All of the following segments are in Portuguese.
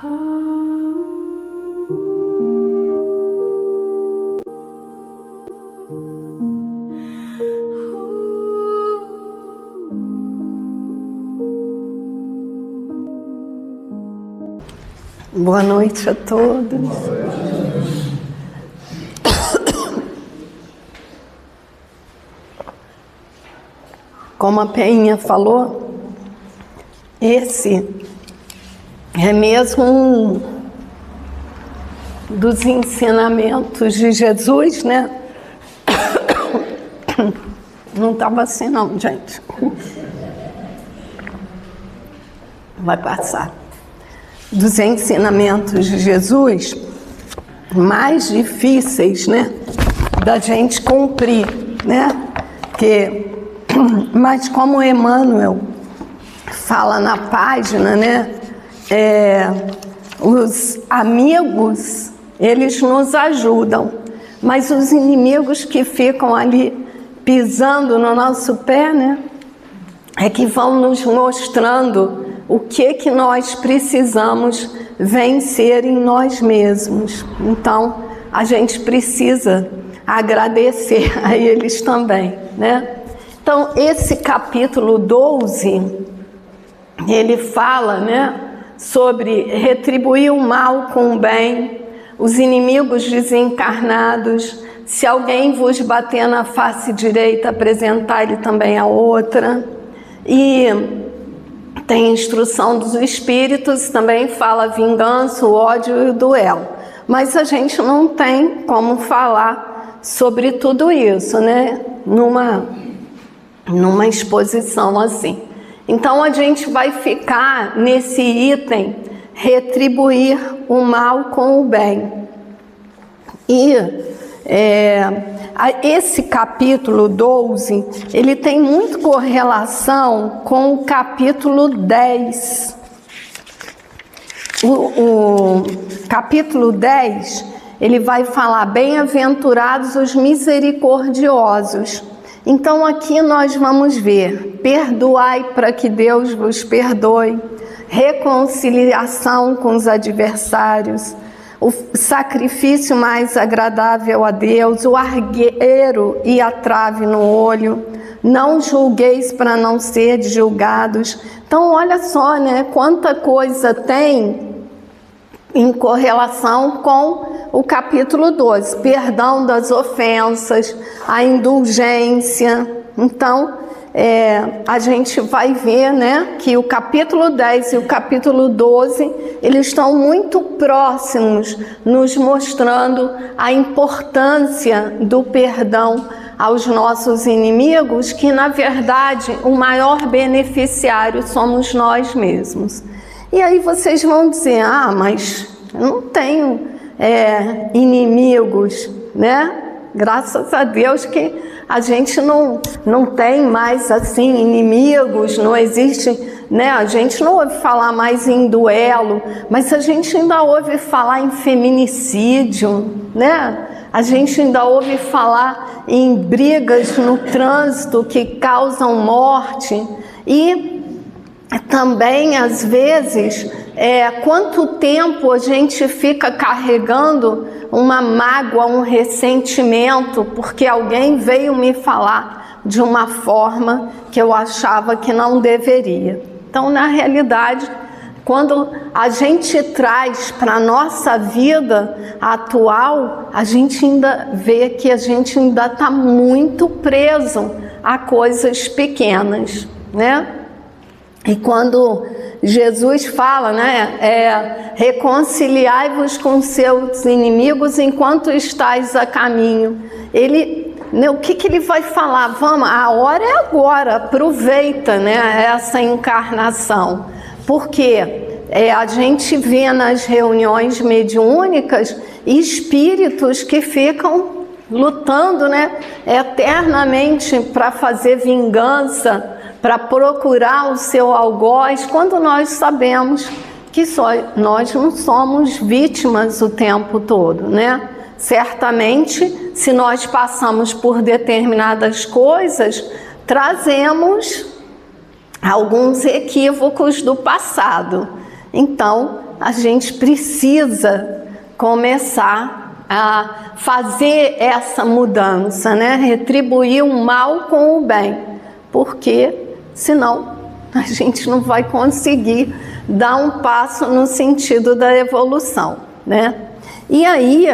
Boa noite a todos. Como a Peinha falou, esse é mesmo um dos ensinamentos de Jesus, né? Não estava assim não, gente. Vai passar. Dos ensinamentos de Jesus mais difíceis, né, da gente cumprir, né? Mas como Emmanuel fala na página, né, os amigos, eles nos ajudam, mas os inimigos que ficam ali pisando no nosso pé, né, é que vão nos mostrando o que nós precisamos vencer em nós mesmos. Então, a gente precisa agradecer a eles também, né? Então, esse capítulo 12, ele fala, né, sobre retribuir o mal com o bem, os inimigos desencarnados, se alguém vos bater na face direita, apresentar-lhe também a outra. E tem instrução dos espíritos, também fala vingança, o ódio e o duelo. Mas a gente não tem como falar sobre tudo isso, né? Numa exposição assim. Então a gente vai ficar nesse item, retribuir o mal com o bem. E esse capítulo 12, ele tem muito correlação com o capítulo 10. O capítulo 10, ele vai falar, bem-aventurados os misericordiosos. Então aqui nós vamos ver, perdoai para que Deus vos perdoe, reconciliação com os adversários, o sacrifício mais agradável a Deus, o argueiro e a trave no olho, não julgueis para não ser julgados. Então olha só, né, quanta coisa tem em correlação com o capítulo 12, perdão das ofensas, a indulgência. Então, a gente vai ver, né, que o capítulo 10 e o capítulo 12, eles estão muito próximos, nos mostrando a importância do perdão aos nossos inimigos, que na verdade o maior beneficiário somos nós mesmos. E aí vocês vão dizer, mas eu não tenho inimigos, né? Graças a Deus que a gente não tem mais assim inimigos, não existe, né? A gente não ouve falar mais em duelo, mas a gente ainda ouve falar em feminicídio, né? A gente ainda ouve falar em brigas no trânsito que causam morte. E também, às vezes, quanto tempo a gente fica carregando uma mágoa, um ressentimento, porque alguém veio me falar de uma forma que eu achava que não deveria. Então, na realidade, quando a gente traz para a nossa vida atual, a gente ainda vê que a gente ainda está muito preso a coisas pequenas, né? E quando Jesus fala, né, reconciliai-vos com seus inimigos enquanto estáis a caminho, ele, né, o que ele vai falar? Vamos, a hora é agora, aproveita, né, essa encarnação, porque a gente vê nas reuniões mediúnicas espíritos que ficam lutando, né, eternamente para fazer vingança, para procurar o seu algoz, quando nós sabemos que nós não somos vítimas o tempo todo, né? Certamente, se nós passamos por determinadas coisas, trazemos alguns equívocos do passado. Então, a gente precisa começar a fazer essa mudança, né? Retribuir o mal com o bem, porque senão a gente não vai conseguir dar um passo no sentido da evolução, né? E aí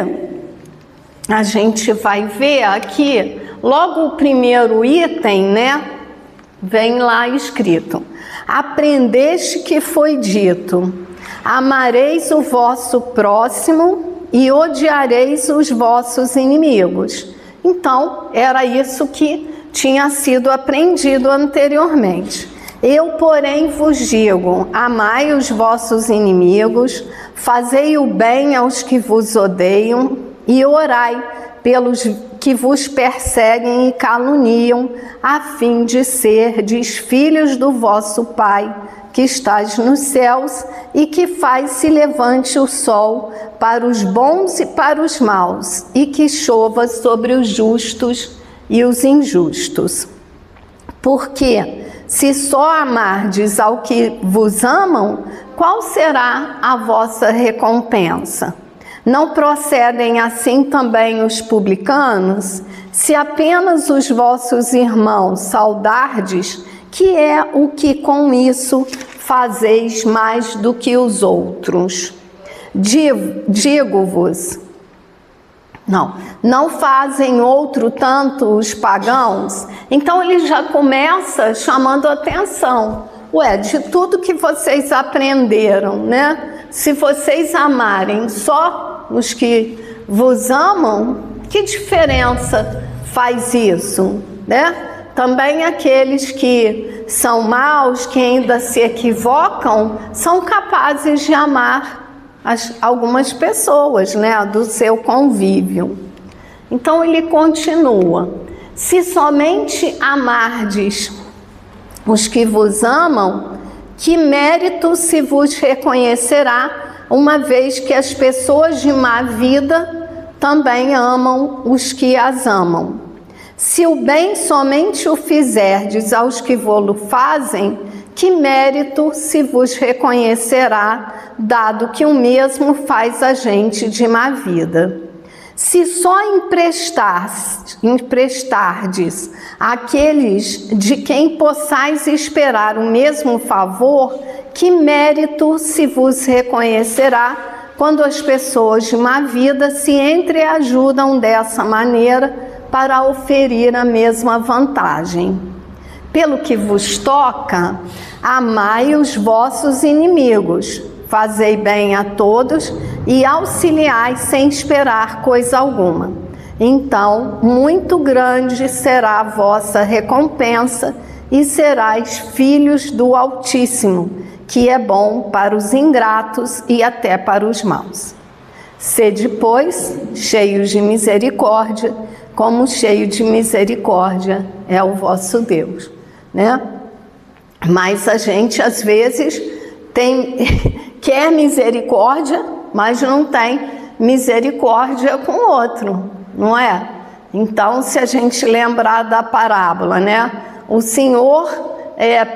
a gente vai ver aqui, logo o primeiro item, né? Vem lá escrito: aprendeste que foi dito, amareis o vosso próximo e odiareis os vossos inimigos. Então, era isso que tinha sido aprendido anteriormente. Eu, porém, vos digo, amai os vossos inimigos, fazei o bem aos que vos odeiam e orai pelos que vos perseguem e caluniam, a fim de serdes filhos do vosso Pai, que estás nos céus e que faz se levante o sol para os bons e para os maus, e que chova sobre os justos e os injustos. Porque se só amardes ao que vos amam, qual será a vossa recompensa? Não procedem assim também os publicanos? Se apenas os vossos irmãos saudardes, que é o que com isso fazeis mais do que os outros? Digo-vos, não fazem outro tanto os pagãos? Então ele já começa chamando a atenção. De tudo que vocês aprenderam, né? Se vocês amarem só os que vos amam, que diferença faz isso, né? Também aqueles que são maus, que ainda se equivocam, são capazes de amar algumas pessoas, né, do seu convívio. Então ele continua: se somente amardes os que vos amam, que mérito se vos reconhecerá, uma vez que as pessoas de má vida também amam os que as amam. Se o bem somente o fizerdes aos que vô-lo fazem, que mérito se vos reconhecerá, dado que o mesmo faz a gente de má vida? Se só emprestardes àqueles de quem possais esperar o mesmo favor, que mérito se vos reconhecerá quando as pessoas de má vida se entreajudam dessa maneira para oferir a mesma vantagem? Pelo que vos toca, amai os vossos inimigos, fazei bem a todos e auxiliai sem esperar coisa alguma. Então, muito grande será a vossa recompensa e serais filhos do Altíssimo, que é bom para os ingratos e até para os maus. Sede, pois, cheios de misericórdia, como cheio de misericórdia é o vosso Deus, né? Mas a gente, às vezes, quer misericórdia, mas não tem misericórdia com o outro, não é? Então, se a gente lembrar da parábola, né? O Senhor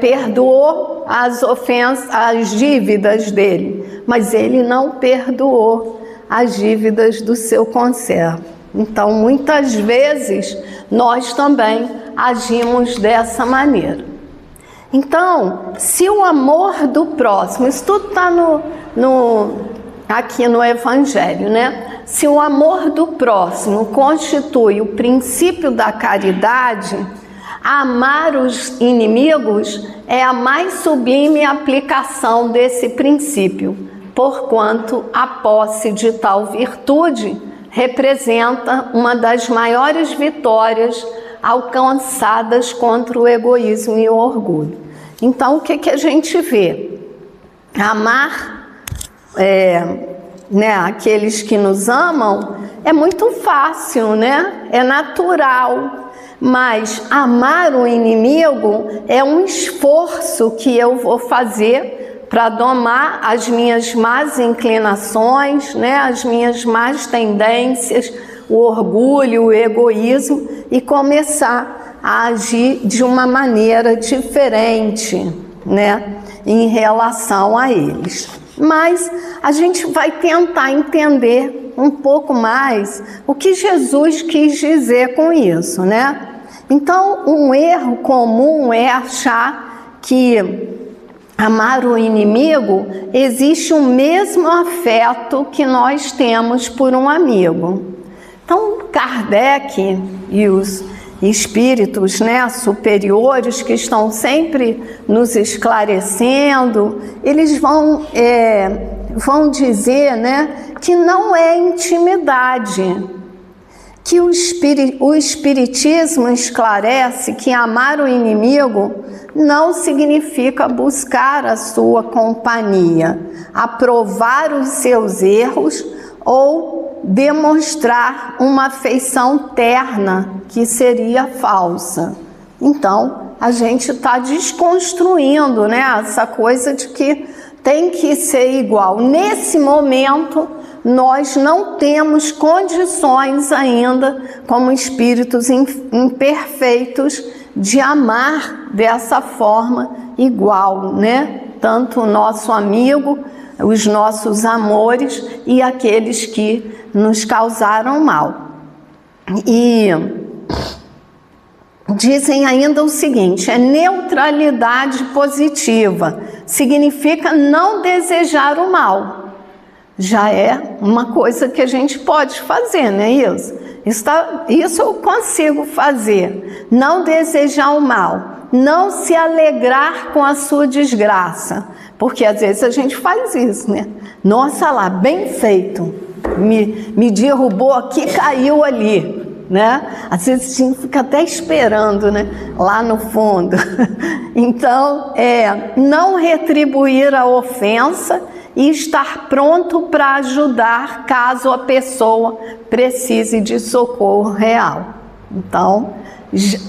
perdoou as ofensas, as dívidas dele, mas ele não perdoou as dívidas do seu conservo. Então, muitas vezes, nós também agimos dessa maneira. Então, se o amor do próximo, isso tudo está aqui no Evangelho, né? Se o amor do próximo constitui o princípio da caridade, amar os inimigos é a mais sublime aplicação desse princípio, porquanto a posse de tal virtude representa uma das maiores vitórias alcançadas contra o egoísmo e o orgulho. Então, o que a gente vê? Amar aqueles que nos amam é muito fácil, né? É natural. Mas amar o inimigo é um esforço que eu vou fazer para domar as minhas más inclinações, né? As minhas más tendências, o orgulho, o egoísmo, e começar a agir de uma maneira diferente, né? Em relação a eles. Mas a gente vai tentar entender um pouco mais o que Jesus quis dizer com isso, né? Então, um erro comum é achar que amar o inimigo existe o mesmo afeto que nós temos por um amigo. Então, Kardec e os espíritos, né, superiores que estão sempre nos esclarecendo, eles vão dizer, né, que não é intimidade, que o Espiritismo esclarece que amar o inimigo não significa buscar a sua companhia, aprovar os seus erros ou demonstrar uma afeição terna que seria falsa. Então, a gente está desconstruindo, né, essa coisa de que tem que ser igual. Nesse momento, nós não temos condições ainda, como espíritos imperfeitos, de amar dessa forma igual, né? Tanto o nosso amigo, os nossos amores e aqueles que nos causaram mal. E dizem ainda o seguinte: é neutralidade positiva, significa não desejar o mal. Já é uma coisa que a gente pode fazer, não é isso? Isso eu consigo fazer. Não desejar o mal, não se alegrar com a sua desgraça, porque às vezes a gente faz isso, né? Nossa lá, bem feito, me derrubou aqui, caiu ali, né? Às vezes a gente fica até esperando, né? Lá no fundo. Então, não retribuir a ofensa e estar pronto para ajudar caso a pessoa precise de socorro real. Então,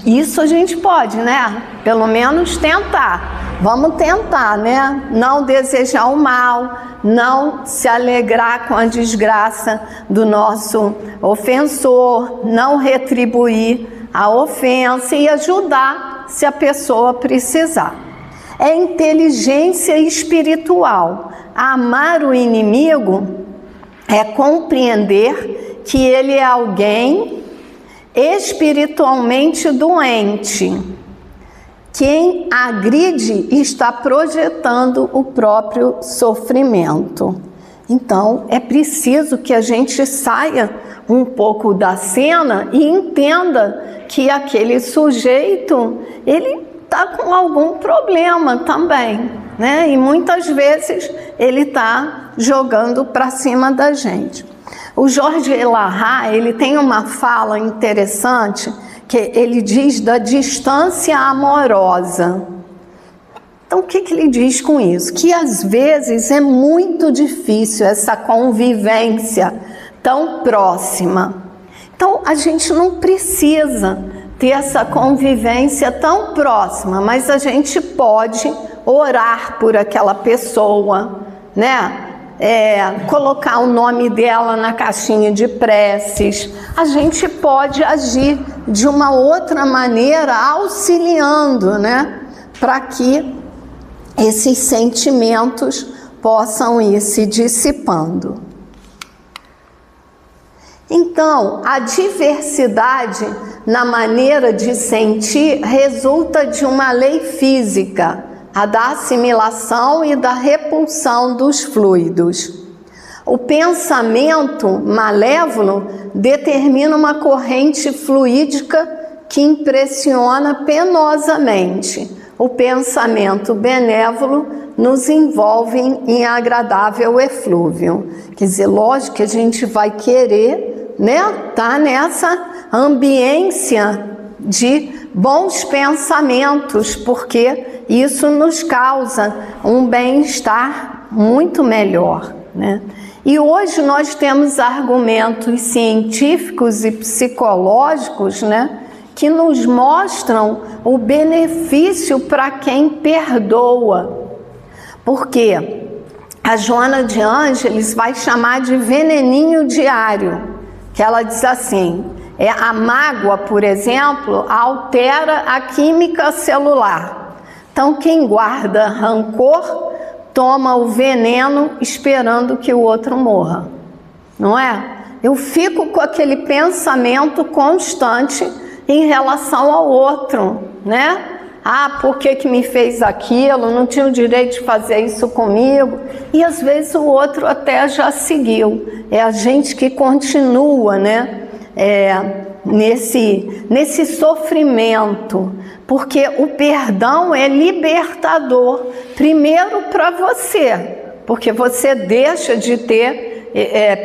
isso a gente pode, né? Pelo menos tentar. Vamos tentar, né? Não desejar o mal, não se alegrar com a desgraça do nosso ofensor, não retribuir a ofensa e ajudar se a pessoa precisar. É inteligência espiritual. Amar o inimigo é compreender que ele é alguém espiritualmente doente. Quem agride está projetando o próprio sofrimento. Então, é preciso que a gente saia um pouco da cena e entenda que aquele sujeito, ele está com algum problema também, né? E muitas vezes ele está jogando para cima da gente. O Jorge Elahá, ele tem uma fala interessante, que ele diz da distância amorosa. Então, o que ele diz com isso? Que às vezes é muito difícil essa convivência tão próxima. Então, a gente não precisa ter essa convivência tão próxima, mas a gente pode orar por aquela pessoa, né? Colocar o nome dela na caixinha de preces. A gente pode agir de uma outra maneira, auxiliando, né? Para que esses sentimentos possam ir se dissipando. Então, a diversidade na maneira de sentir resulta de uma lei física, a da assimilação e da repulsão dos fluidos. O pensamento malévolo determina uma corrente fluídica que impressiona penosamente. O pensamento benévolo nos envolve em agradável eflúvio. Quer dizer, lógico que a gente vai querer, né, tá nessa ambiência de bons pensamentos, porque isso nos causa um bem-estar muito melhor, né? E hoje nós temos argumentos científicos e psicológicos, né, que nos mostram o benefício para quem perdoa. Porque a Joana de Ângeles vai chamar de veneninho diário, que ela diz assim: a mágoa, por exemplo, altera a química celular. Então, quem guarda rancor toma o veneno esperando que o outro morra, não é? Eu fico com aquele pensamento constante em relação ao outro, né? Ah, por que me fez aquilo? Não tinha o direito de fazer isso comigo. E às vezes o outro até já seguiu. É a gente que continua, né? Nesse sofrimento. Porque o perdão é libertador. Primeiro para você, porque você deixa de ter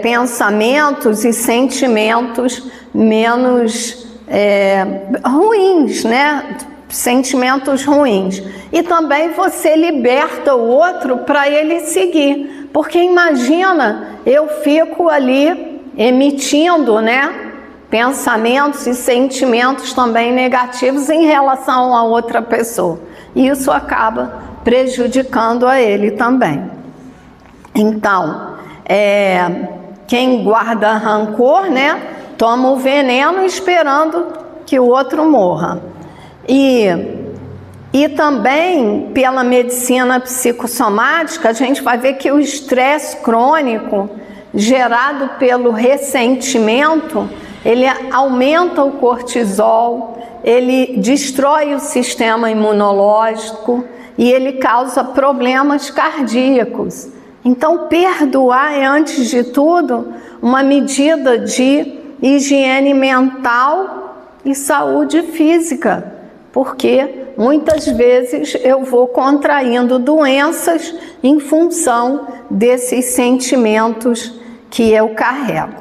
pensamentos e sentimentos menos ruins, né? Sentimentos ruins. E também você liberta o outro para ele seguir. Porque imagina, eu fico ali emitindo, né, pensamentos e sentimentos também negativos em relação a outra pessoa. E isso acaba prejudicando a ele também. Então, quem guarda rancor, né, toma o veneno esperando que o outro morra. E também, pela medicina psicossomática, a gente vai ver que o estresse crônico gerado pelo ressentimento, ele aumenta o cortisol, ele destrói o sistema imunológico e ele causa problemas cardíacos. Então, perdoar é, antes de tudo, uma medida de higiene mental e saúde física. Porque muitas vezes eu vou contraindo doenças em função desses sentimentos que eu carrego.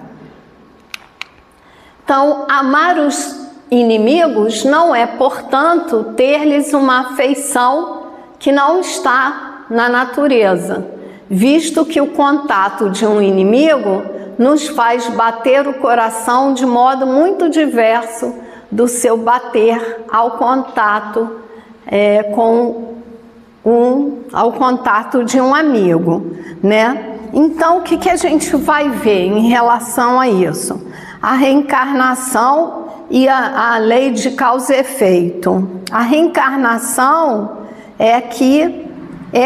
Então, amar os inimigos não é, portanto, ter-lhes uma afeição que não está na natureza, visto que o contato de um inimigo nos faz bater o coração de modo muito diverso do seu bater ao contato ao contato de um amigo, né? Então, o que a gente vai ver em relação a isso? A reencarnação e a lei de causa e efeito. A reencarnação é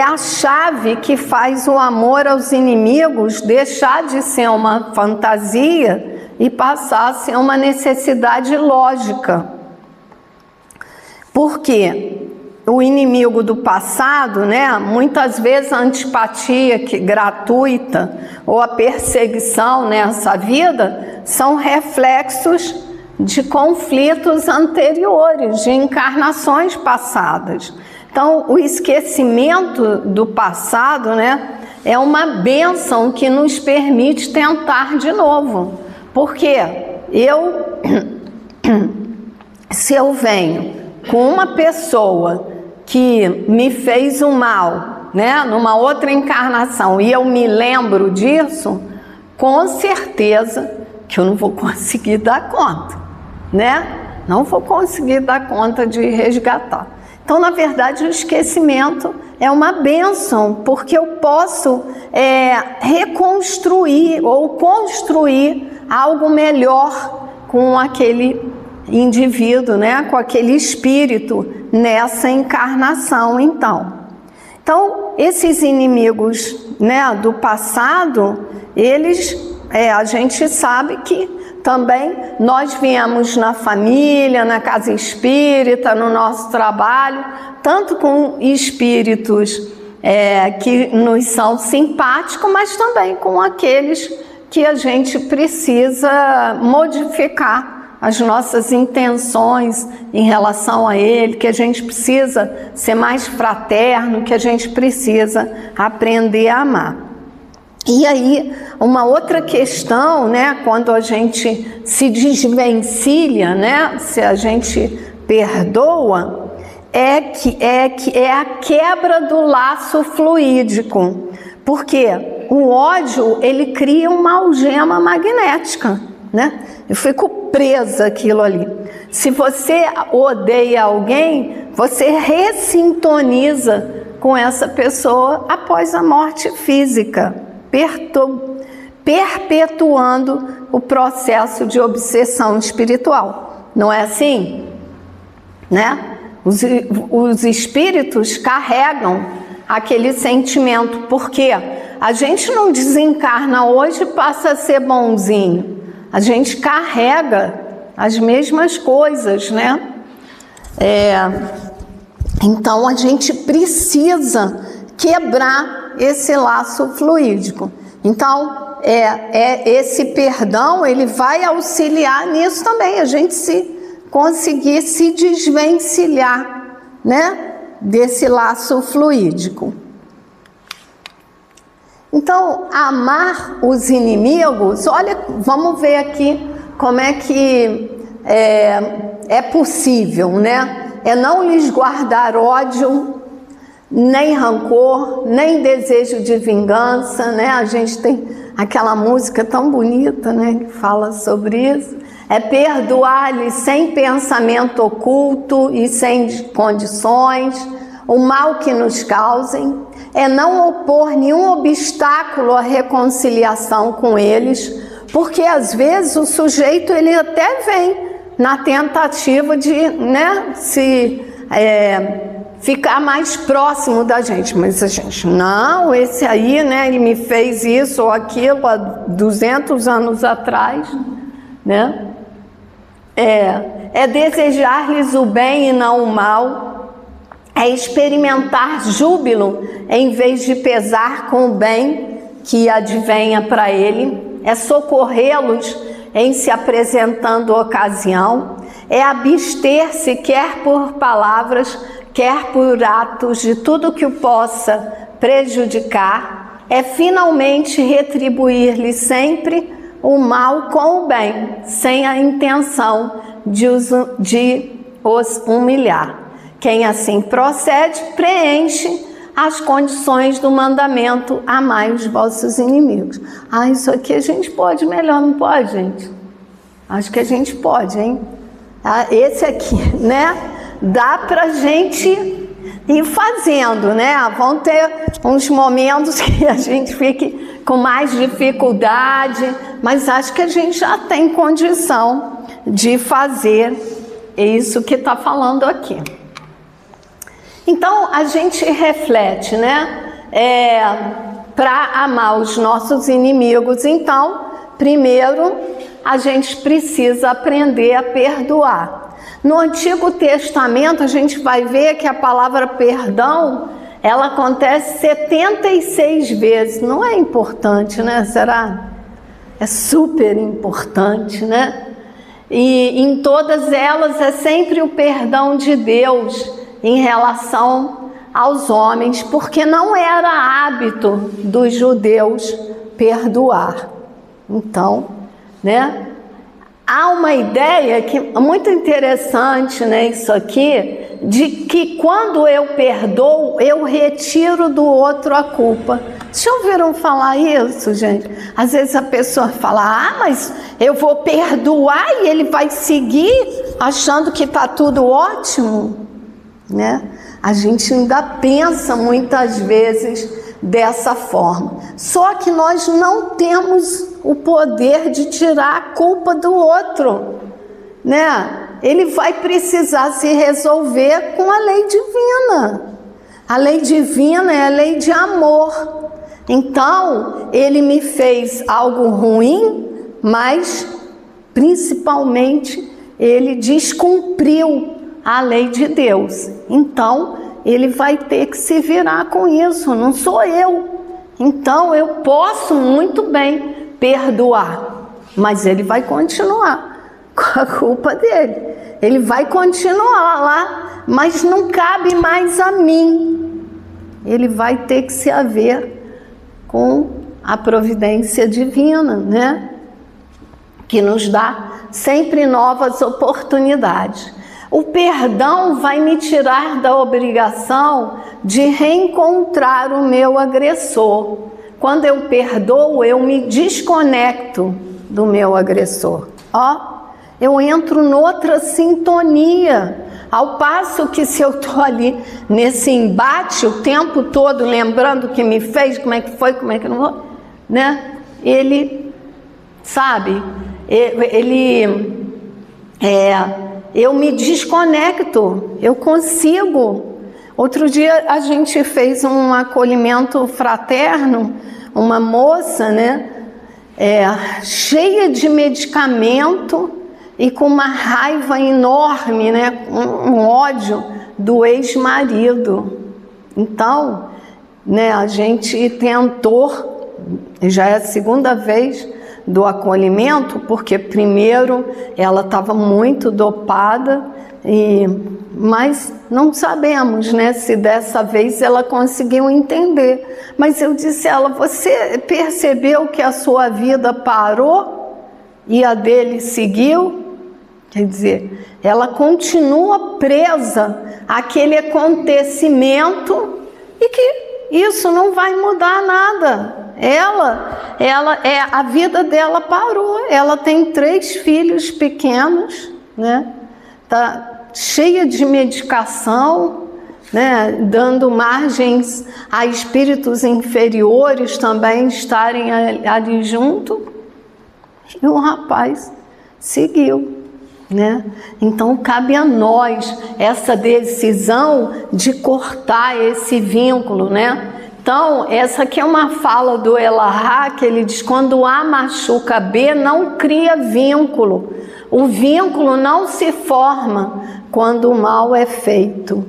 a chave que faz o amor aos inimigos deixar de ser uma fantasia e passar a ser uma necessidade lógica. Porque o inimigo do passado, né, muitas vezes a antipatia gratuita ou a perseguição nessa vida são reflexos de conflitos anteriores, de encarnações passadas. Então, o esquecimento do passado, né, é uma bênção que nos permite tentar de novo. Porque se eu venho com uma pessoa que me fez um mal, né, numa outra encarnação, e eu me lembro disso, com certeza que eu não vou conseguir dar conta, né? Não vou conseguir dar conta de resgatar. Então, na verdade, o esquecimento é uma bênção, porque eu posso reconstruir ou construir algo melhor com aquele indivíduo, né? Com aquele espírito nessa encarnação, então. Então, esses inimigos, né, do passado, a gente sabe que também nós viemos na família, na casa espírita, no nosso trabalho, tanto com espíritos que nos são simpáticos, mas também com aqueles que a gente precisa modificar as nossas intenções em relação a ele, que a gente precisa ser mais fraterno, que a gente precisa aprender a amar. E aí, uma outra questão, né, quando a gente se desvencilha, né, se a gente perdoa, é a quebra do laço fluídico, porque o ódio, ele cria uma algema magnética, né? Eu fico presa àquilo ali. Se você odeia alguém, você ressintoniza com essa pessoa após a morte física, perpetuando o processo de obsessão espiritual. Não é assim? Né? Os espíritos carregam aquele sentimento, porque a gente não desencarna hoje e passa a ser bonzinho, a gente carrega as mesmas coisas, né? Então a gente precisa quebrar esse laço fluídico. Então esse perdão, ele vai auxiliar nisso também, a gente conseguir se desvencilhar, né, desse laço fluídico. Então, amar os inimigos, olha, vamos ver aqui como é que é possível, né? É não lhes guardar ódio, nem rancor, nem desejo de vingança, né? A gente tem aquela música tão bonita, né, que fala sobre isso. É perdoar-lhes sem pensamento oculto e sem condições o mal que nos causem. É não opor nenhum obstáculo à reconciliação com eles, porque às vezes o sujeito ele até vem na tentativa de, né, ficar mais próximo da gente, mas a gente, não, esse aí, né, ele me fez isso ou aquilo há 200 anos atrás, né? É desejar-lhes o bem e não o mal, é experimentar júbilo em vez de pesar com o bem que advenha para ele, é socorrê-los em se apresentando ocasião, é abster-se quer por palavras, quer por atos de tudo que o possa prejudicar, é finalmente retribuir-lhe sempre o mal com o bem, sem a intenção de os humilhar. Quem assim procede, preenche as condições do mandamento: amai os vossos inimigos. Isso aqui a gente pode melhor, não pode, gente? Acho que a gente pode, hein? Esse aqui, né? Dá pra gente ir fazendo, né? Vão ter uns momentos que a gente fique com mais dificuldade, mas acho que a gente já tem condição de fazer isso que está falando aqui. Então, a gente reflete, né? Para amar os nossos inimigos, então, primeiro, a gente precisa aprender a perdoar. No Antigo Testamento, a gente vai ver que a palavra perdão, ela acontece 76 vezes. Não é importante, né? Será? É super importante, né? E em todas elas é sempre o perdão de Deus em relação aos homens, porque não era hábito dos judeus perdoar. Então, né? Há uma ideia que é muito interessante, né, isso aqui, de que quando eu perdoo, eu retiro do outro a culpa. Já ouviram falar isso, gente? Às vezes a pessoa fala, mas eu vou perdoar e ele vai seguir achando que está tudo ótimo, né? A gente ainda pensa muitas vezes dessa forma. Só que nós não temos o poder de tirar a culpa do outro, né? Ele vai precisar se resolver com a lei divina. A lei divina é a lei de amor. Então, ele me fez algo ruim, mas principalmente ele descumpriu a lei de Deus. Então, ele vai ter que se virar com isso, não sou eu. Então, eu posso muito bem perdoar, mas ele vai continuar com a culpa dele. Ele vai continuar lá, mas não cabe mais a mim. Ele vai ter que se haver com a providência divina, né? Que nos dá sempre novas oportunidades. O perdão vai me tirar da obrigação de reencontrar o meu agressor. Quando eu perdoo, eu me desconecto do meu agressor. Eu entro noutra sintonia. Ao passo que se eu estou ali nesse embate o tempo todo, lembrando o que me fez, como é que foi, como é que não foi, né? Ele, sabe, eu me desconecto, eu consigo Outro dia a gente fez um acolhimento fraterno, uma moça, né, cheia de medicamento e com uma raiva enorme, né, um ódio do ex-marido. Então, né, a gente tentou, já é a segunda vez do acolhimento, porque primeiro ela estava muito dopada, mas não sabemos, né, se dessa vez ela conseguiu entender. Mas eu disse a ela: você percebeu que a sua vida parou e a dele seguiu? Quer dizer, ela continua presa àquele acontecimento e que isso não vai mudar nada. A vida dela parou. Ela tem 3 filhos pequenos, né? Tá cheia de medicação, né? Dando margens a espíritos inferiores também estarem ali junto. E o rapaz seguiu, né? Então cabe a nós essa decisão de cortar esse vínculo, né? Então essa aqui é uma fala do Elahá, que ele diz: quando A machuca B, não cria vínculo. O vínculo não se forma quando o mal é feito.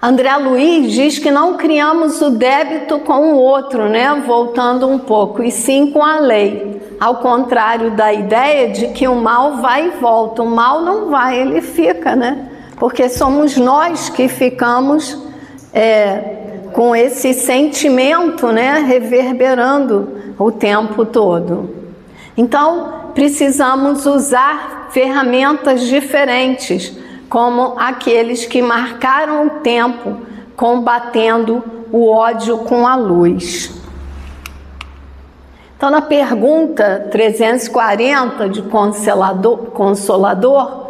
André Luiz diz que não criamos o débito com o outro, né? Voltando um pouco, e sim com a lei. Ao contrário da ideia de que o mal vai e volta. O mal não vai, ele fica, né? Porque somos nós que ficamos com esse sentimento, né? Reverberando o tempo todo. Então, precisamos usar ferramentas diferentes, como aqueles que marcaram o tempo, combatendo o ódio com a luz. Então, na pergunta 340 de Consolador,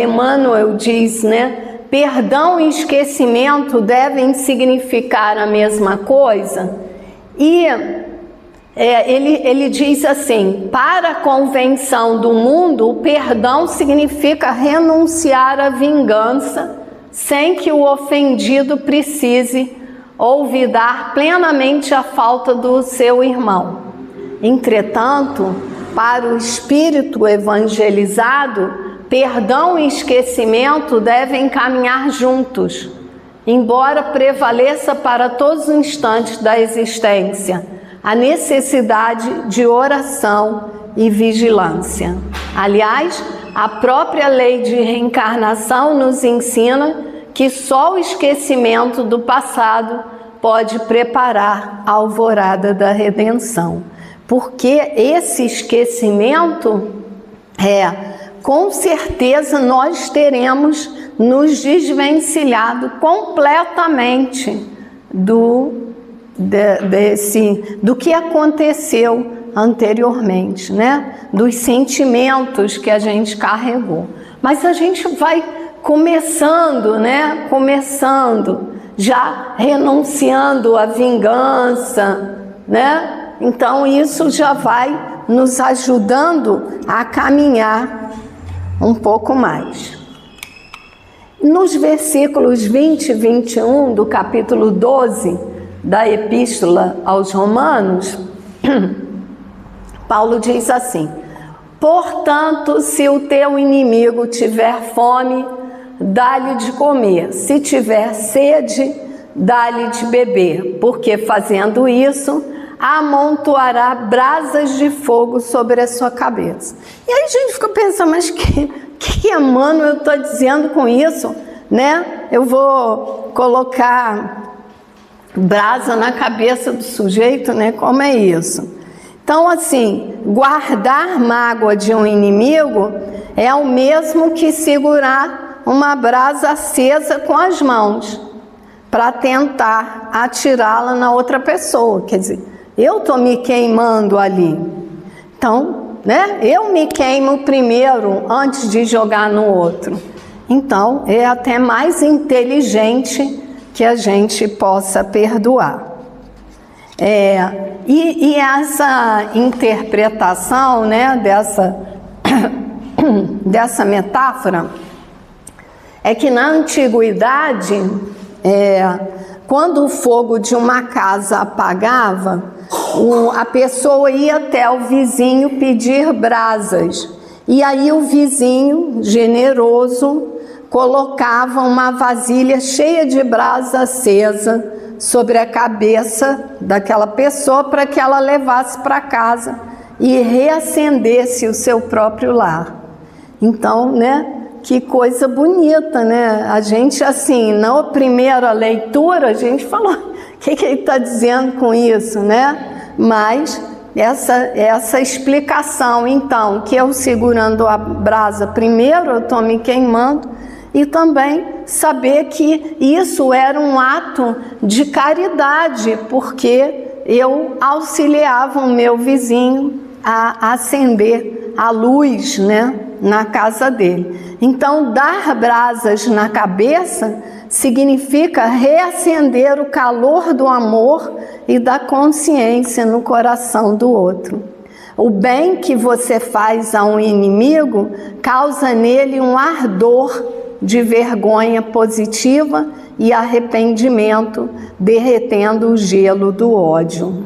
Emmanuel diz, né, perdão e esquecimento devem significar a mesma coisa? E ele diz assim: para a convenção do mundo, o perdão significa renunciar à vingança sem que o ofendido precise olvidar plenamente a falta do seu irmão. Entretanto, para o espírito evangelizado, perdão e esquecimento devem caminhar juntos, embora prevaleça para todos os instantes da existência a necessidade de oração e vigilância. Aliás, a própria lei de reencarnação nos ensina que só o esquecimento do passado pode preparar a alvorada da redenção. Porque esse esquecimento, com certeza nós teremos nos desvencilhado completamente do que aconteceu anteriormente, né? Dos sentimentos que a gente carregou. Mas a gente vai começando, né? Já renunciando à vingança, né? Então isso já vai nos ajudando a caminhar um pouco mais. Nos versículos 20 e 21 do capítulo 12 da Epístola aos Romanos, Paulo diz assim: portanto, se o teu inimigo tiver fome, dá-lhe de comer, se tiver sede, dá-lhe de beber, porque fazendo isso, amontoará brasas de fogo sobre a sua cabeça. E aí a gente fica pensando, mas que Emmanuel está dizendo com isso, né? Eu vou colocar brasa na cabeça do sujeito, né? Como é isso? Então, assim, guardar mágoa de um inimigo é o mesmo que segurar uma brasa acesa com as mãos para tentar atirá-la na outra pessoa. Quer dizer, eu estou me queimando ali. Então, né? Eu me queimo primeiro antes de jogar no outro. Então, é até mais inteligente que a gente possa perdoar. E essa interpretação, né, dessa metáfora, é que na antiguidade, quando o fogo de uma casa apagava, a pessoa ia até o vizinho pedir brasas. E aí o vizinho, generoso, colocava uma vasilha cheia de brasa acesa sobre a cabeça daquela pessoa para que ela levasse para casa e reacendesse o seu próprio lar. Então, né? Que coisa bonita, né? A gente, assim, na primeira leitura, a gente falou, o que ele está dizendo com isso, né? Mas essa explicação, então, que eu segurando a brasa primeiro, eu estou me queimando, e também saber que isso era um ato de caridade, porque eu auxiliava o meu vizinho a acender a luz, né, na casa dele. Então, dar brasas na cabeça significa reacender o calor do amor e da consciência no coração do outro. O bem que você faz a um inimigo causa nele um ardor de vergonha positiva e arrependimento, derretendo o gelo do ódio.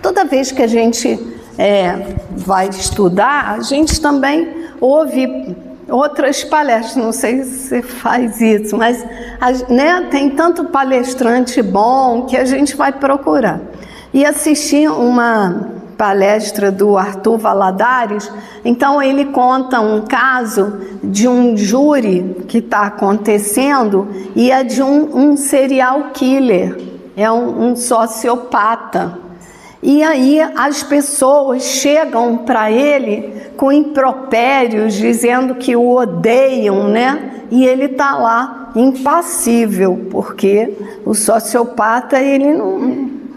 Toda vez que a gente vai estudar, a gente também ouve outras palestras, não sei se você faz isso, mas né, tem tanto palestrante bom que a gente vai procurar. E assisti uma palestra do Arthur Valadares, então ele conta um caso de um júri que está acontecendo e é de um serial killer, é um sociopata. E aí as pessoas chegam para ele com impropérios, dizendo que o odeiam, né? E ele está lá impassível, porque o sociopata ele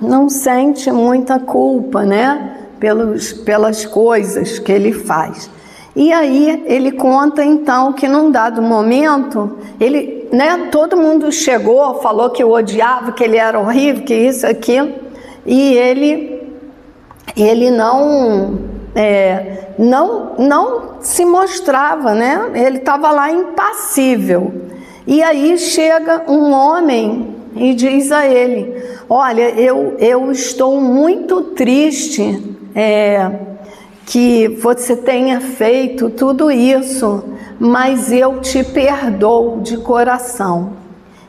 não sente muita culpa, né? Pelas coisas que ele faz. E aí ele conta então que num dado momento, ele, né? Todo mundo chegou, falou que o odiava, que ele era horrível, que isso, aquilo, e ele não se mostrava, né? Ele estava lá impassível. E aí chega um homem e diz a ele: olha, eu estou muito triste que você tenha feito tudo isso, mas eu te perdoo de coração.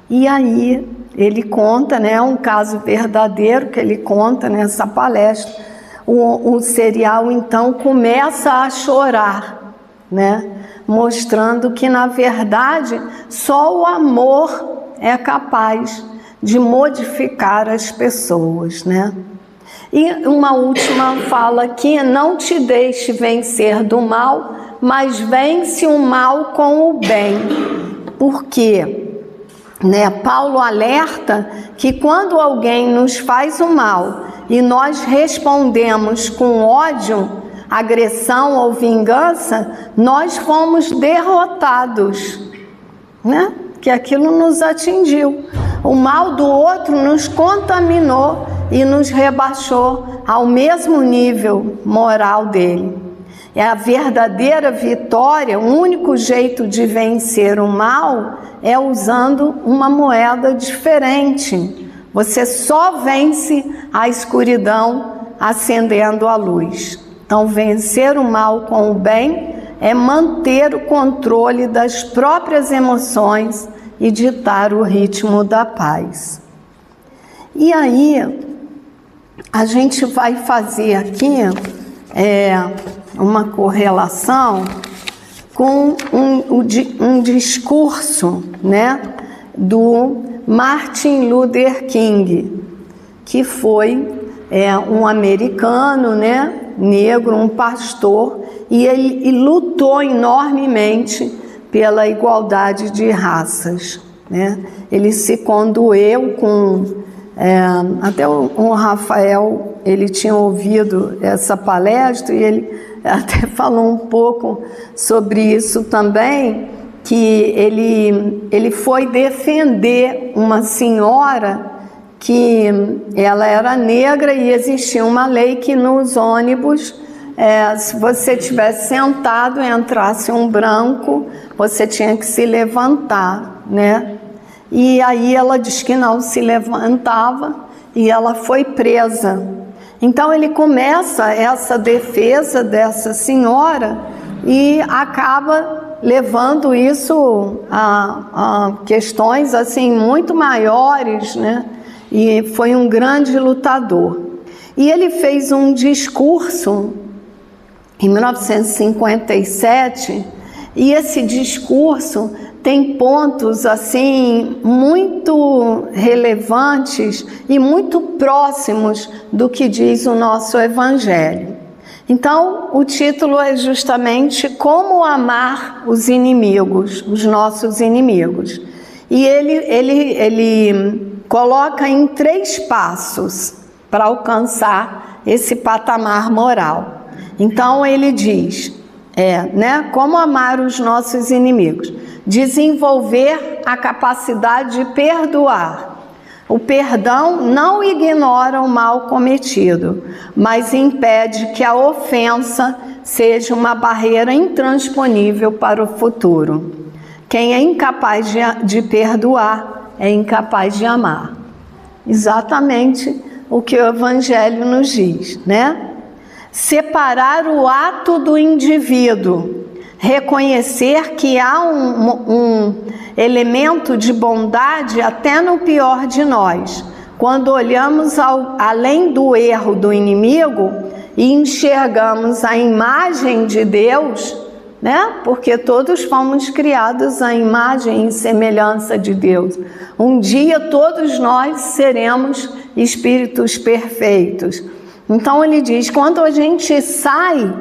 E aí ele conta, né, um caso verdadeiro que ele conta nessa palestra. O serial então começa a chorar, né? Mostrando que na verdade só o amor é capaz de modificar as pessoas, né? E uma última fala aqui: não te deixe vencer do mal, mas vence o mal com o bem. Por quê? Né? Paulo alerta que quando alguém nos faz o mal e nós respondemos com ódio, agressão ou vingança, nós fomos derrotados, né? Que aquilo nos atingiu. O mal do outro nos contaminou e nos rebaixou ao mesmo nível moral dele. É a verdadeira vitória, o único jeito de vencer o mal é usando uma moeda diferente. Você só vence a escuridão acendendo a luz. Então, vencer o mal com o bem é manter o controle das próprias emoções e ditar o ritmo da paz. E aí, a gente vai fazer aqui uma correlação com um discurso, né, do Martin Luther King, que foi um americano, né, negro, um pastor, e ele lutou enormemente pela igualdade de raças, né? Ele se condoeu com... até o Rafael, ele tinha ouvido essa palestra e ele até falou um pouco sobre isso também, que ele foi defender uma senhora que ela era negra e existia uma lei que nos ônibus se você estivesse sentado e entrasse um branco, você tinha que se levantar, né? E aí ela diz que não se levantava e ela foi presa. Então ele começa essa defesa dessa senhora e acaba levando isso a questões assim muito maiores, né? E foi um grande lutador. E ele fez um discurso em 1957, e esse discurso tem pontos assim muito relevantes e muito próximos do que diz o nosso Evangelho. Então, o título é justamente Como Amar os Inimigos, os nossos inimigos. E ele coloca em 3 passos para alcançar esse patamar moral. Então, ele diz, como amar os nossos inimigos. Desenvolver a capacidade de perdoar. O perdão não ignora o mal cometido, mas impede que a ofensa seja uma barreira intransponível para o futuro. Quem é incapaz de perdoar é incapaz de amar. Exatamente o que o Evangelho nos diz, né? Separar o ato do indivíduo, reconhecer que há um elemento de bondade até no pior de nós, quando olhamos além do erro do inimigo e enxergamos a imagem de Deus, né? Porque todos fomos criados à imagem e semelhança de Deus. Um dia todos nós seremos espíritos perfeitos. Então ele diz, quando a gente sai,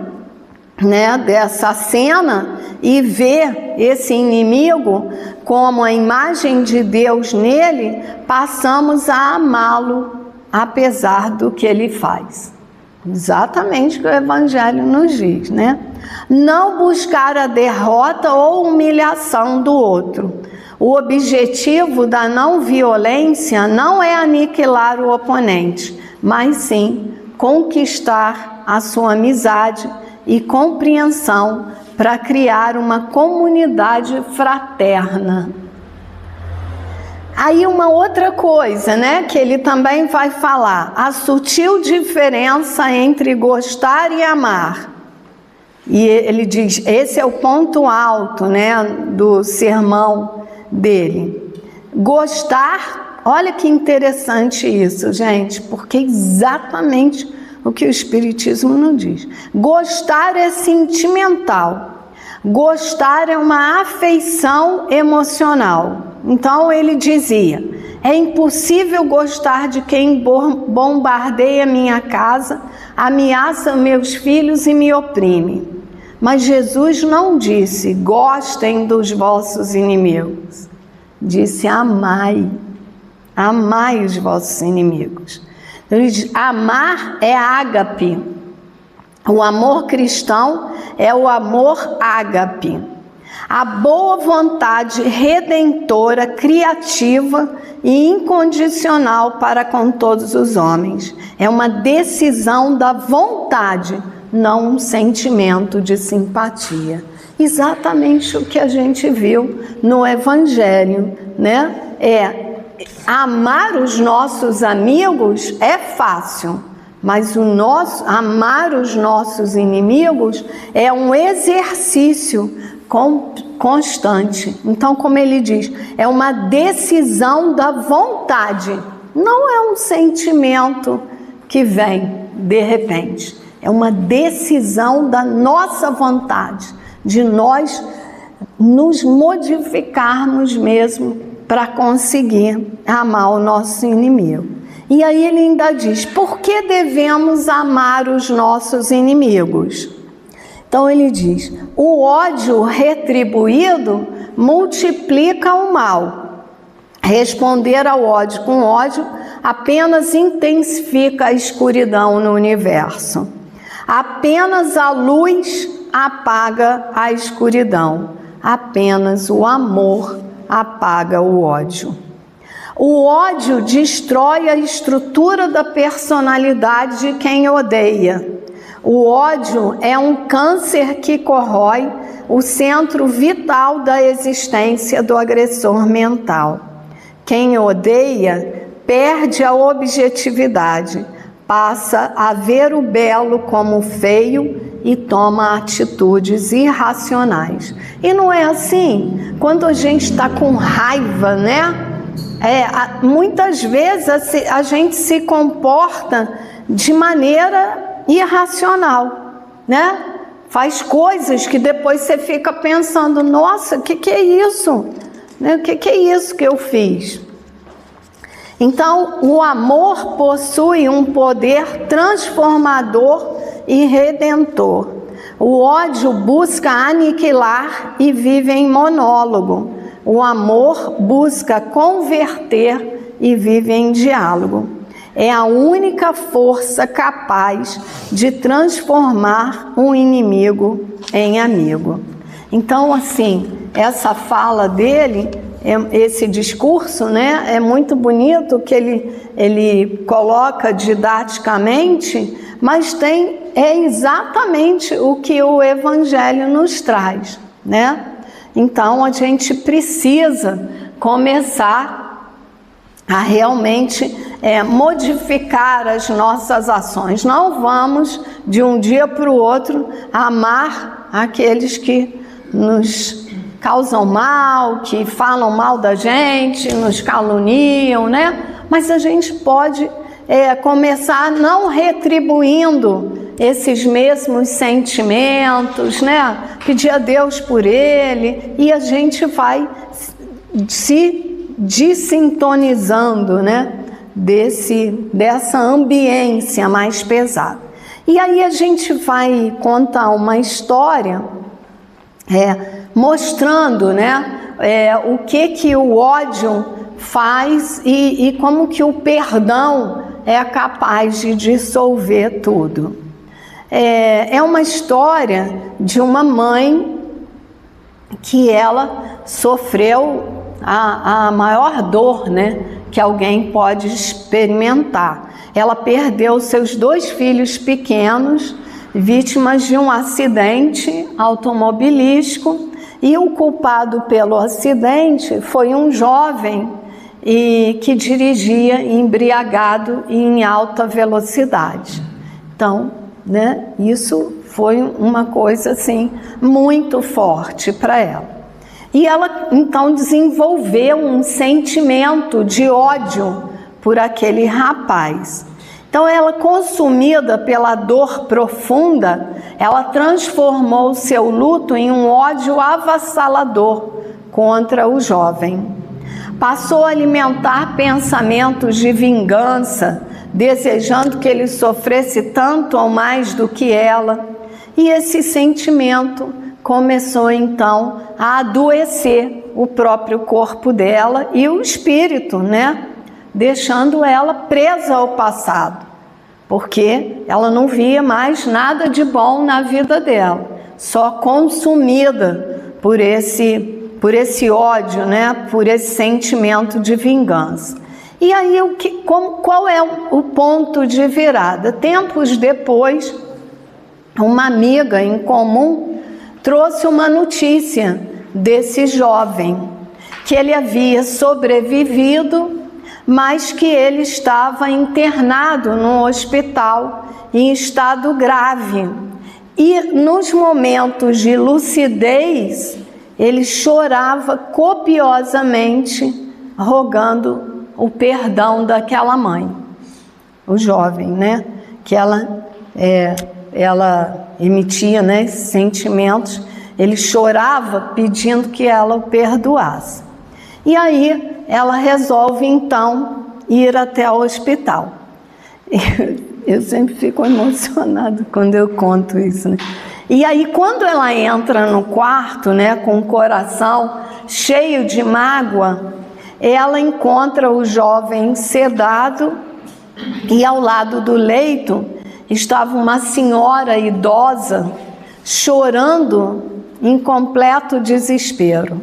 né, dessa cena e vê esse inimigo como a imagem de Deus nele, passamos a amá-lo apesar do que ele faz. Exatamente o que o Evangelho nos diz, né? Não buscar a derrota ou humilhação do outro. O objetivo da não violência não é aniquilar o oponente, mas sim conquistar a sua amizade e compreensão para criar uma comunidade fraterna. Aí uma outra coisa, né, que ele também vai falar, a sutil diferença entre gostar e amar. E ele diz, esse é o ponto alto, né, do sermão dele. Gostar, olha que interessante isso, gente, porque é exatamente o que o Espiritismo nos diz. Gostar é sentimental. Gostar é uma afeição emocional. Então ele dizia, é impossível gostar de quem bombardeia minha casa, ameaça meus filhos e me oprime. Mas Jesus não disse, gostem dos vossos inimigos. Disse, amai. Amai os vossos inimigos. Ele diz, amar é ágape. O amor cristão é o amor ágape. A boa vontade redentora, criativa e incondicional para com todos os homens. É uma decisão da vontade, não um sentimento de simpatia. Exatamente o que a gente viu no Evangelho, né? Amar os nossos amigos é fácil, mas amar os nossos inimigos é um exercício constante. Então, como ele diz, é uma decisão da vontade, não é um sentimento que vem de repente, é uma decisão da nossa vontade, de nós nos modificarmos mesmo para conseguir amar o nosso inimigo. E aí ele ainda diz, por que devemos amar os nossos inimigos? Então ele diz, o ódio retribuído multiplica o mal. Responder ao ódio com ódio apenas intensifica a escuridão no universo. Apenas a luz apaga a escuridão. Apenas o amor apaga o ódio. O ódio destrói a estrutura da personalidade de quem odeia. O ódio é um câncer que corrói o centro vital da existência do agressor mental. Quem odeia perde a objetividade, passa a ver o belo como feio e toma atitudes irracionais. E não é assim? Quando a gente está com raiva, né? Muitas vezes a gente se comporta de maneira irracional, né? Faz coisas que depois você fica pensando, nossa, o que é isso? O que é isso que eu fiz? Então, o amor possui um poder transformador e redentor. O ódio busca aniquilar e vive em monólogo. O amor busca converter e vive em diálogo. É a única força capaz de transformar um inimigo em amigo. Então, assim, essa fala dele, esse discurso, né, é muito bonito que ele coloca didaticamente, mas é exatamente o que o Evangelho nos traz, né? Então, a gente precisa começar a realmente modificar as nossas ações. Não vamos, de um dia para o outro, amar aqueles que nos causam mal, que falam mal da gente, nos caluniam, né? Mas a gente pode começar não retribuindo esses mesmos sentimentos, né? Pedir a Deus por ele, e a gente vai se desintonizando, né? Dessa ambiência mais pesada. E aí a gente vai contar uma história mostrando, né? O que o ódio faz e como que o perdão é capaz de dissolver tudo. É uma história de uma mãe que ela sofreu a maior dor, né, que alguém pode experimentar. Ela perdeu seus 2 filhos pequenos, vítimas de um acidente automobilístico, e o culpado pelo acidente foi um jovem que dirigia embriagado e em alta velocidade. Então, né, isso foi uma coisa assim muito forte para ela. E ela então desenvolveu um sentimento de ódio por aquele rapaz. Então ela, consumida pela dor profunda, ela transformou o seu luto em um ódio avassalador contra o jovem. Passou a alimentar pensamentos de vingança, desejando que ele sofresse tanto ou mais do que ela. E esse sentimento começou então a adoecer o próprio corpo dela e o espírito, né? Deixando ela presa ao passado, porque ela não via mais nada de bom na vida dela, só consumida por esse ódio, né? Por esse sentimento de vingança. E aí, qual é o ponto de virada? Tempos depois, uma amiga em comum trouxe uma notícia desse jovem, que ele havia sobrevivido, mas que ele estava internado no hospital em estado grave. E nos momentos de lucidez, ele chorava copiosamente, rogando o perdão daquela mãe, o jovem, né? Que ela emitia, né, sentimentos. Ele chorava pedindo que ela o perdoasse. E aí ela resolve então ir até o hospital. Eu sempre fico emocionada quando eu conto isso, né? E aí, quando ela entra no quarto, né, com o coração cheio de mágoa, ela encontra o jovem sedado, e ao lado do leito estava uma senhora idosa chorando em completo desespero.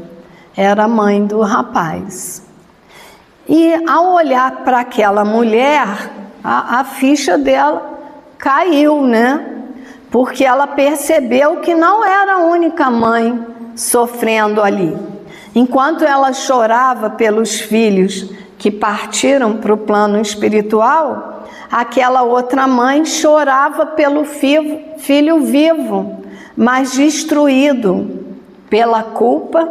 Era a mãe do rapaz. E ao olhar para aquela mulher, a ficha dela caiu, né? porque ela percebeu que não era a única mãe sofrendo ali. Enquanto ela chorava pelos filhos que partiram para o plano espiritual, aquela outra mãe chorava pelo filho vivo, mas destruído pela culpa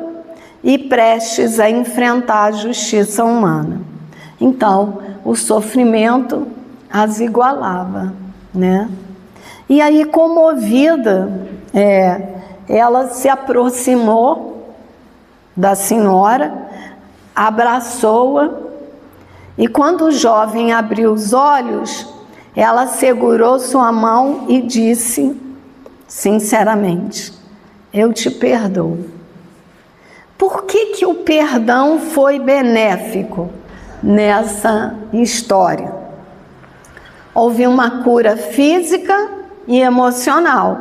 e prestes a enfrentar a justiça humana. Então, o sofrimento as igualava, né? E aí, comovida, ela se aproximou da senhora, abraçou-a, e quando o jovem abriu os olhos, ela segurou sua mão e disse, sinceramente, eu te perdoo. Por que o perdão foi benéfico nessa história? Houve uma cura física e emocional.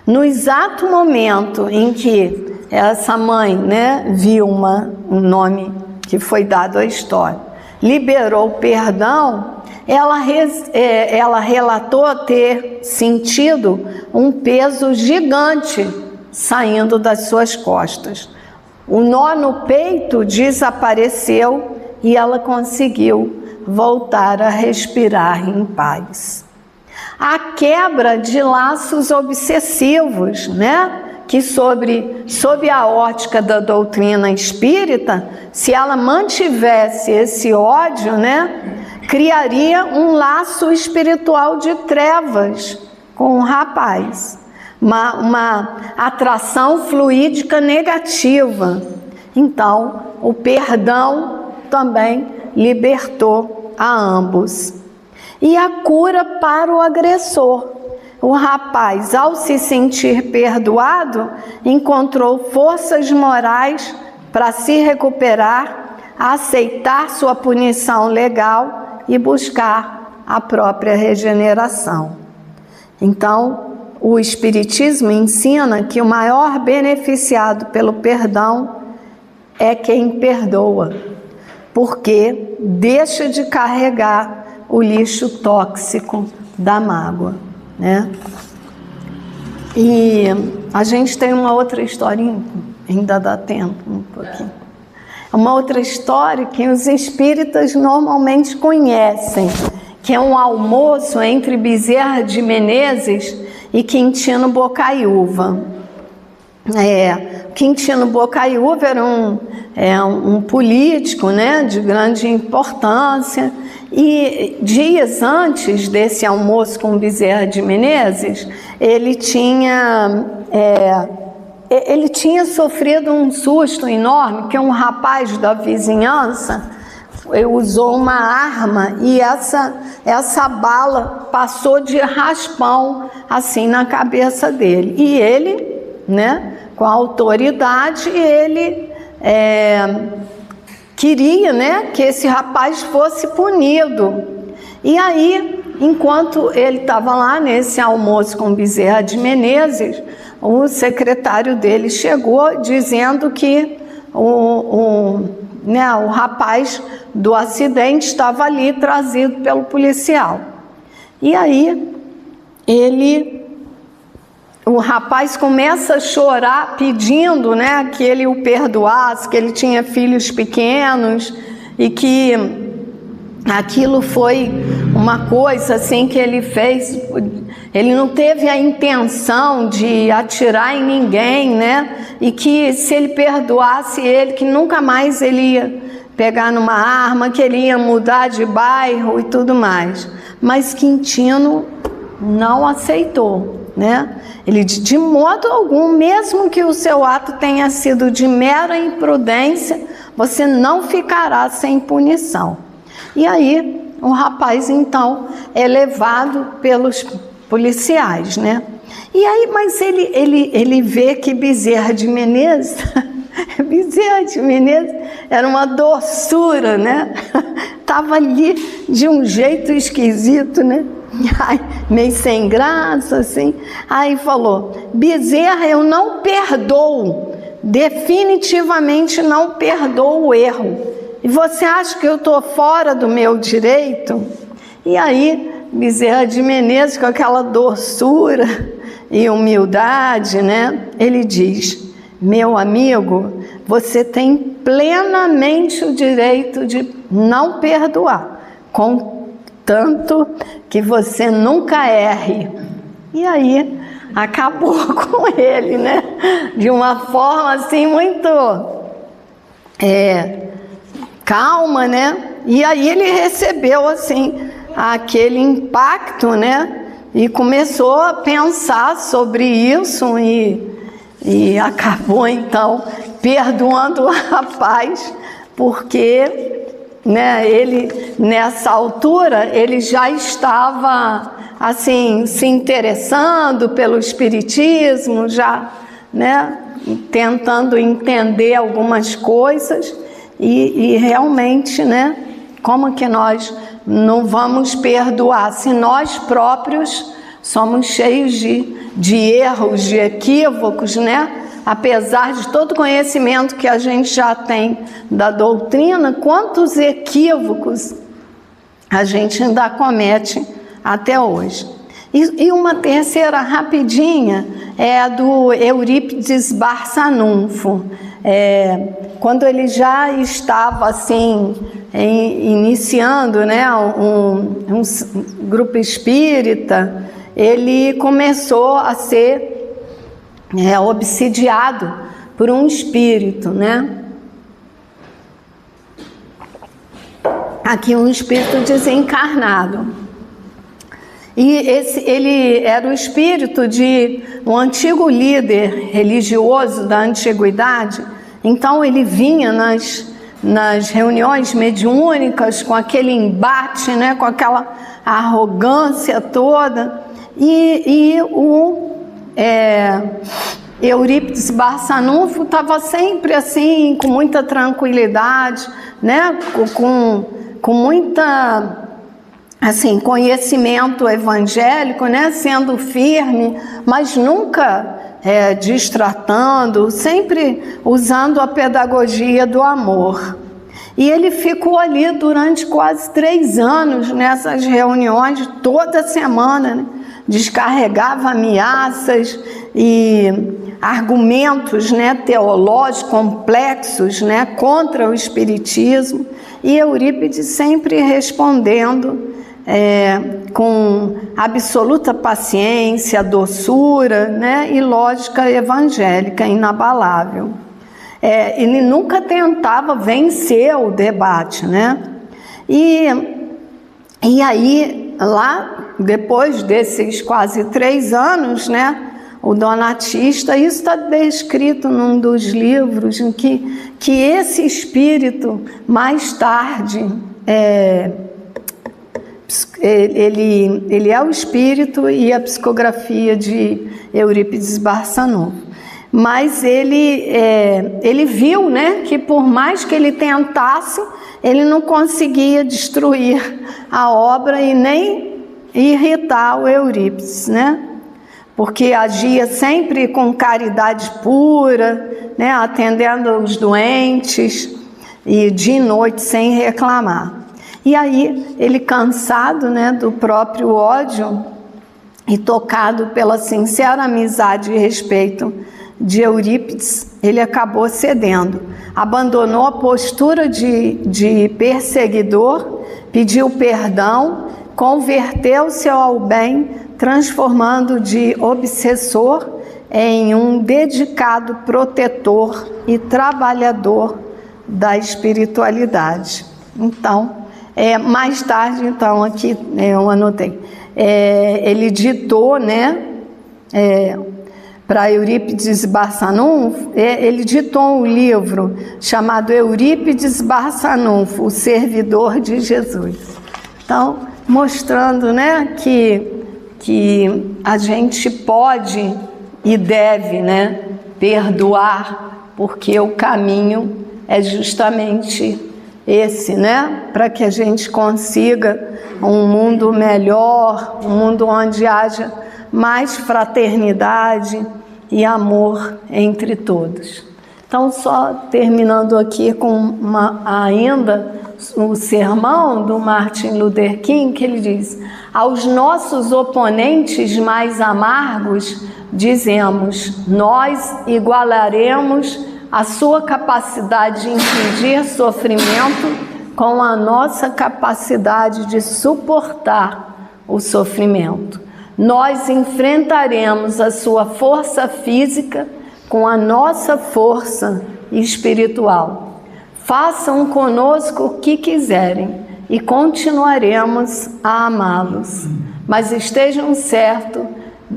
No exato momento em que essa mãe, Vilma, o nome que foi dado à história, liberou o perdão, ela relatou ter sentido um peso gigante saindo das suas costas. O nó no peito desapareceu e ela conseguiu voltar a respirar em paz. A quebra de laços obsessivos, que sob a ótica da doutrina espírita, se ela mantivesse esse ódio, criaria um laço espiritual de trevas com o rapaz, uma atração fluídica negativa. Então, o perdão também libertou a ambos. E a cura para o agressor. O rapaz, ao se sentir perdoado, encontrou forças morais para se recuperar, aceitar sua punição legal e buscar a própria regeneração. Então, o Espiritismo ensina que o maior beneficiado pelo perdão é quem perdoa, porque deixa de carregar o lixo tóxico da mágoa, E a gente tem uma outra historinha, ainda dá tempo um pouquinho. Uma outra história que os espíritas normalmente conhecem, que é um almoço entre Bezerra de Menezes e Quintino Bocaiúva. Quintino Bocaiúva era um político, de grande importância, e dias antes desse almoço com Bezerra de Menezes, ele tinha sofrido um susto enorme, que um rapaz da vizinhança usou uma arma e essa bala passou de raspão assim na cabeça dele. E ele, com a autoridade, ele queria, que esse rapaz fosse punido. E aí, enquanto ele estava lá nesse almoço com Bezerra de Menezes, o secretário dele chegou dizendo que o rapaz do acidente estava ali trazido pelo policial. E aí, o rapaz começa a chorar pedindo, que ele o perdoasse, que ele tinha filhos pequenos e que aquilo foi uma coisa assim que ele fez. Ele não teve a intenção de atirar em ninguém, e que se ele perdoasse ele, que nunca mais ele ia pegar numa arma, que ele ia mudar de bairro e tudo mais. Mas Quintino não aceitou. Ele, de modo algum, mesmo que o seu ato tenha sido de mera imprudência, você não ficará sem punição. E aí, o rapaz, então, é levado pelos policiais, E aí, mas ele vê que Bezerra de Menezes, Bezerra de Menezes era uma doçura, Estava ali de um jeito esquisito, meio sem graça, assim. Aí falou: Bezerra, eu não perdoo, definitivamente não perdoo o erro. E você acha que eu estou fora do meu direito? E aí Bezerra de Menezes, com aquela doçura e humildade, né? Ele diz: meu amigo, você tem plenamente o direito de não perdoar, contanto que você nunca erre. E aí acabou com ele, né? De uma forma assim muito calma, né? E aí ele recebeu assim aquele impacto, né? E começou a pensar sobre isso e acabou então perdoando o rapaz, porque, né, ele nessa altura ele já estava assim se interessando pelo espiritismo, já, né, tentando entender algumas coisas e realmente, né, como que nós não vamos perdoar se nós próprios somos cheios de erros, de equívocos, né? Apesar de todo o conhecimento que a gente já tem da doutrina, quantos equívocos a gente ainda comete até hoje. E uma terceira rapidinha é a do Eurípides Barçanufo. Quando ele já estava assim iniciando, né, um grupo espírita, ele começou a ser obsidiado por um espírito, né? Aqui um espírito desencarnado. E ele era o espírito de um antigo líder religioso da antiguidade. Então ele vinha nas reuniões mediúnicas com aquele embate, né, com aquela arrogância toda. E o Eurípides Barçanufo estava sempre assim, com muita tranquilidade, né, com muita assim, conhecimento evangélico, né, sendo firme, mas nunca distratando, sempre usando a pedagogia do amor. E ele ficou ali durante quase 3 anos nessas reuniões, toda semana, né? Descarregava ameaças e argumentos, né, teológicos complexos, né, contra o espiritismo, e Eurípides sempre respondendo com absoluta paciência, doçura, né, e lógica evangélica inabalável. Ele nunca tentava vencer o debate, né? E aí, lá, depois desses quase 3 anos, né, o donatista, isso está descrito num dos livros, em que esse espírito, mais tarde, ele é o espírito e a psicografia de Eurípides Barçanufo. Mas ele viu, né, que por mais que ele tentasse, ele não conseguia destruir a obra e nem irritar o Eurípides, né? Porque agia sempre com caridade pura, né, atendendo os doentes e dia e noite sem reclamar. E aí ele, cansado, né, do próprio ódio e tocado pela sincera amizade e respeito de Eurípides, ele acabou cedendo, abandonou a postura de perseguidor, pediu perdão, converteu-se ao bem, transformando de obsessor em um dedicado protetor e trabalhador da espiritualidade. Então, mais tarde, então, aqui eu anotei, ele ditou, né, para Eurípides Barçanufo, ele ditou um livro chamado Eurípides Barçanufo, o servidor de Jesus. Então, mostrando, né, que a gente pode e deve, né, perdoar, porque o caminho é justamente esse, né, para que a gente consiga um mundo melhor, um mundo onde haja mais fraternidade e amor entre todos. Então, só terminando aqui com ainda o sermão do Martin Luther King, que ele diz: Aos nossos oponentes mais amargos, dizemos: nós igualaremos a sua capacidade de infligir sofrimento com a nossa capacidade de suportar o sofrimento. Nós enfrentaremos a sua força física com a nossa força espiritual. Façam conosco o que quiserem e continuaremos a amá-los. Mas estejam certos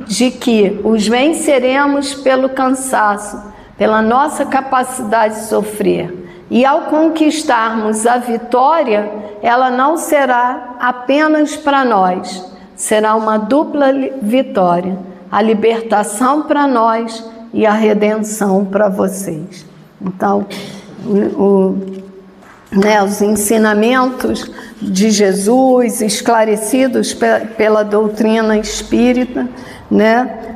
de que os venceremos pelo cansaço, pela nossa capacidade de sofrer. E ao conquistarmos a vitória, ela não será apenas para nós, será uma dupla vitória, a libertação para nós e a redenção para vocês. Então, os ensinamentos de Jesus, esclarecidos pela doutrina espírita,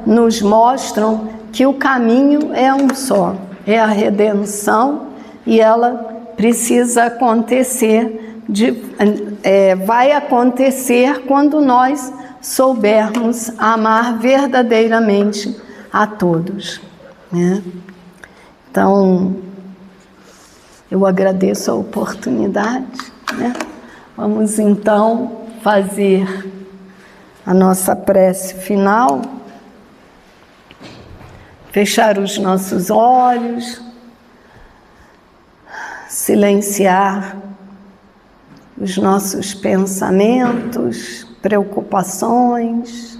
nos mostram que o caminho é um só, é a redenção, e ela precisa acontecer, vai acontecer quando nós soubermos amar verdadeiramente a todos, né? Então, eu agradeço a oportunidade, né? Vamos então fazer a nossa prece final, fechar os nossos olhos, silenciar os nossos pensamentos, preocupações,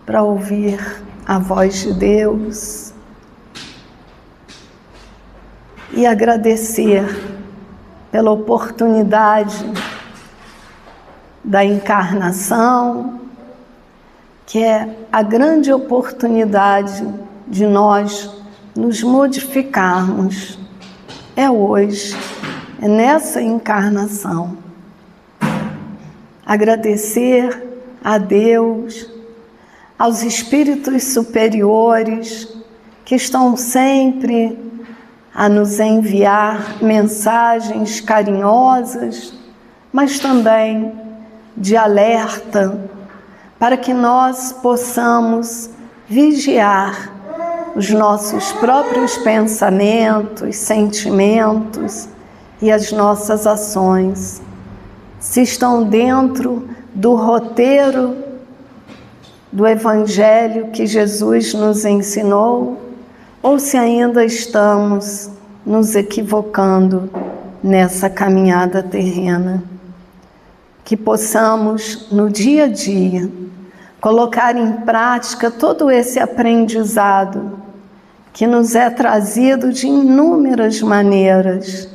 para ouvir a voz de Deus e agradecer pela oportunidade da encarnação, que é a grande oportunidade de nós nos modificarmos. É hoje, é nessa encarnação. Agradecer a Deus, aos espíritos superiores que estão sempre a nos enviar mensagens carinhosas, mas também de alerta, para que nós possamos vigiar os nossos próprios pensamentos, sentimentos e as nossas ações, se estão dentro do roteiro do Evangelho que Jesus nos ensinou, ou se ainda estamos nos equivocando nessa caminhada terrena. Que possamos, no dia a dia, colocar em prática todo esse aprendizado que nos é trazido de inúmeras maneiras,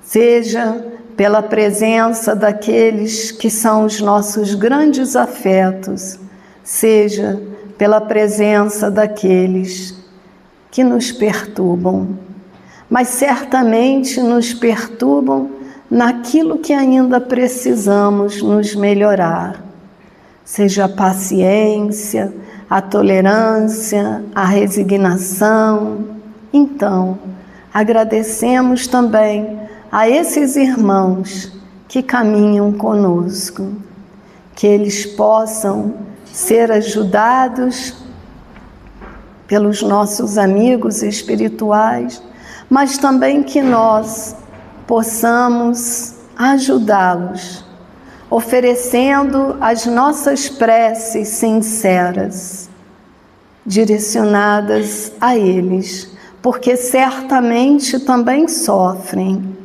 seja pela presença daqueles que são os nossos grandes afetos, seja pela presença daqueles que nos perturbam, mas certamente nos perturbam naquilo que ainda precisamos nos melhorar, seja a paciência, a tolerância, a resignação. Então, agradecemos também a esses irmãos que caminham conosco, que eles possam ser ajudados pelos nossos amigos espirituais, mas também que nós possamos ajudá-los, oferecendo as nossas preces sinceras, direcionadas a eles, porque certamente também sofrem.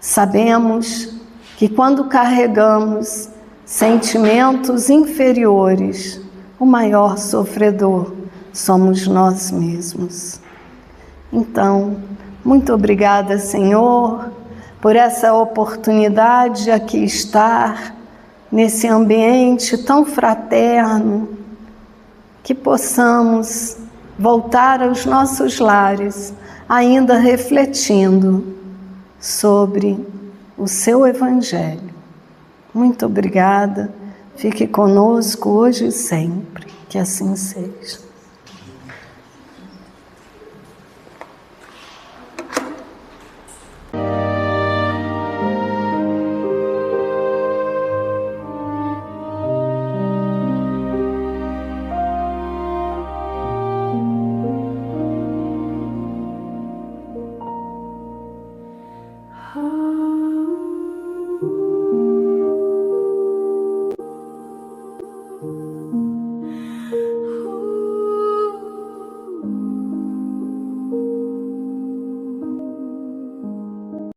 Sabemos que quando carregamos sentimentos inferiores, o maior sofredor somos nós mesmos. Então, muito obrigada, Senhor, por essa oportunidade de aqui estar, nesse ambiente tão fraterno, que possamos voltar aos nossos lares, ainda refletindo sobre o seu Evangelho. Muito obrigada, fique conosco hoje e sempre, que assim seja.